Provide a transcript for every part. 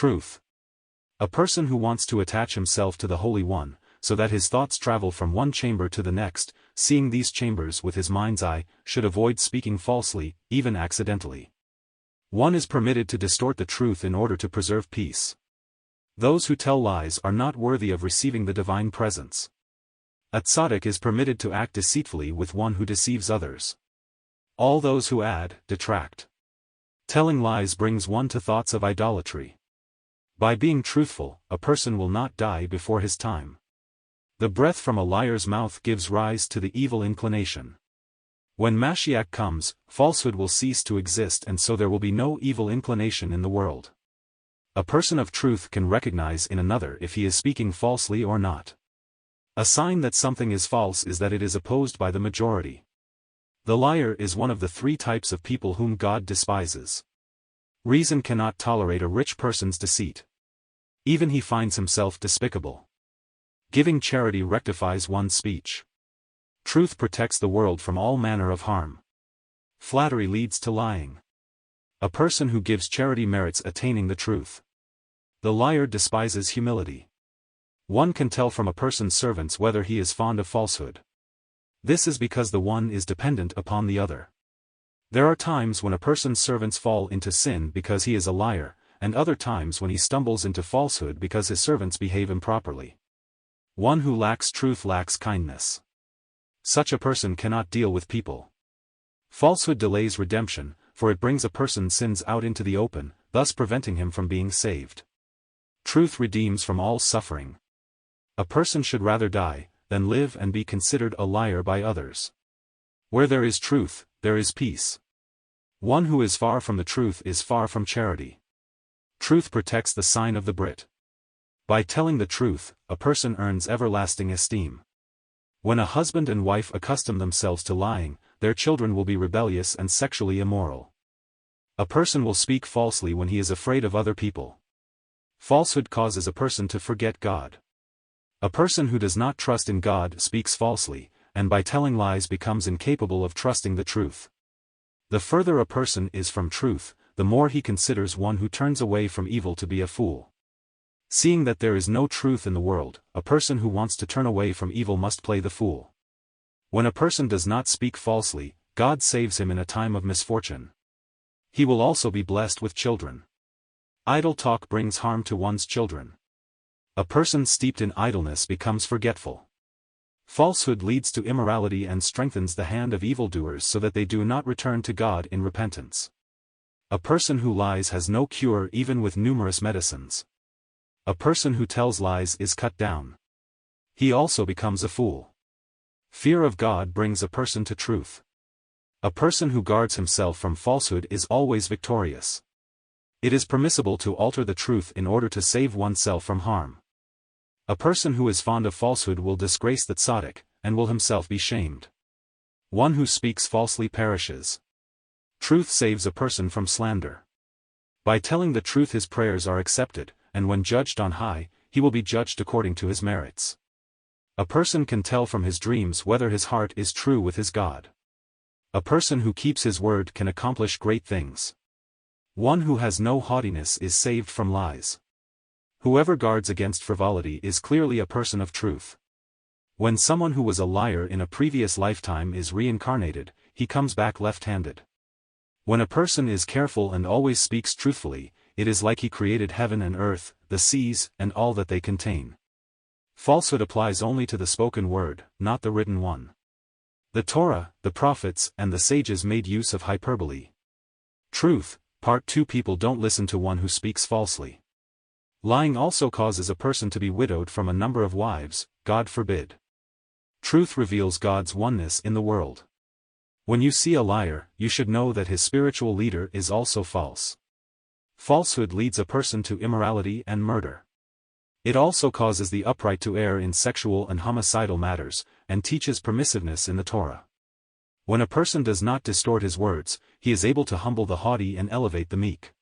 Truth. A person who wants to attach himself to the Holy One, so that his thoughts travel from one chamber to the next, seeing these chambers with his mind's eye, should avoid speaking falsely, even accidentally. One is permitted to distort the truth in order to preserve peace. Those who tell lies are not worthy of receiving the divine presence. A tzaddik is permitted to act deceitfully with one who deceives others. All those who add, detract. Telling lies brings one to thoughts of idolatry. By being truthful, a person will not die before his time. The breath from a liar's mouth gives rise to the evil inclination. When Mashiach comes, falsehood will cease to exist, and so there will be no evil inclination in the world. A person of truth can recognize in another if he is speaking falsely or not. A sign that something is false is that it is opposed by the majority. The liar is one of the three types of people whom God despises. Reason cannot tolerate a rich person's deceit. Even he finds himself despicable. Giving charity rectifies one's speech. Truth protects the world from all manner of harm. Flattery leads to lying. A person who gives charity merits attaining the truth. The liar despises humility. One can tell from a person's servants whether he is fond of falsehood. This is because the one is dependent upon the other. There are times when a person's servants fall into sin because he is a liar, and other times when he stumbles into falsehood because his servants behave improperly. One who lacks truth lacks kindness. Such a person cannot deal with people. Falsehood delays redemption, for it brings a person's sins out into the open, thus preventing him from being saved. Truth redeems from all suffering. A person should rather die than live and be considered a liar by others. Where there is truth, there is peace. One who is far from the truth is far from charity. Truth protects the sign of the Brit. By telling the truth, a person earns everlasting esteem. When a husband and wife accustom themselves to lying, their children will be rebellious and sexually immoral. A person will speak falsely when he is afraid of other people. Falsehood causes a person to forget God. A person who does not trust in God speaks falsely, and by telling lies becomes incapable of trusting the truth. The further a person is from truth, the more he considers one who turns away from evil to be a fool. Seeing that there is no truth in the world, a person who wants to turn away from evil must play the fool. When a person does not speak falsely, God saves him in a time of misfortune. He will also be blessed with children. Idle talk brings harm to one's children. A person steeped in idleness becomes forgetful. Falsehood leads to immorality and strengthens the hand of evildoers so that they do not return to God in repentance. A person who lies has no cure even with numerous medicines. A person who tells lies is cut down. He also becomes a fool. Fear of God brings a person to truth. A person who guards himself from falsehood is always victorious. It is permissible to alter the truth in order to save oneself from harm. A person who is fond of falsehood will disgrace the tzaddik, and will himself be shamed. One who speaks falsely perishes. Truth saves a person from slander. By telling the truth his prayers are accepted, and when judged on high, he will be judged according to his merits. A person can tell from his dreams whether his heart is true with his God. A person who keeps his word can accomplish great things. One who has no haughtiness is saved from lies. Whoever guards against frivolity is clearly a person of truth. When someone who was a liar in a previous lifetime is reincarnated, he comes back left-handed. When a person is careful and always speaks truthfully, it is like he created heaven and earth, the seas, and all that they contain. Falsehood applies only to the spoken word, not the written one. The Torah, the prophets, and the sages made use of hyperbole. Truth, Part 2. People don't listen to one who speaks falsely. Lying also causes a person to be widowed from a number of wives, God forbid. Truth reveals God's oneness in the world. When you see a liar, you should know that his spiritual leader is also false. Falsehood leads a person to immorality and murder. It also causes the upright to err in sexual and homicidal matters, and teaches permissiveness in the Torah. When a person does not distort his words, he is able to humble the haughty and elevate the meek.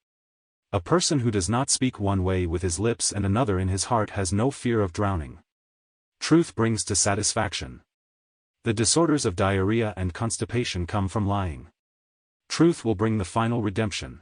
A person who does not speak one way with his lips and another in his heart has no fear of drowning. Truth brings to satisfaction. The disorders of diarrhea and constipation come from lying. Truth will bring the final redemption.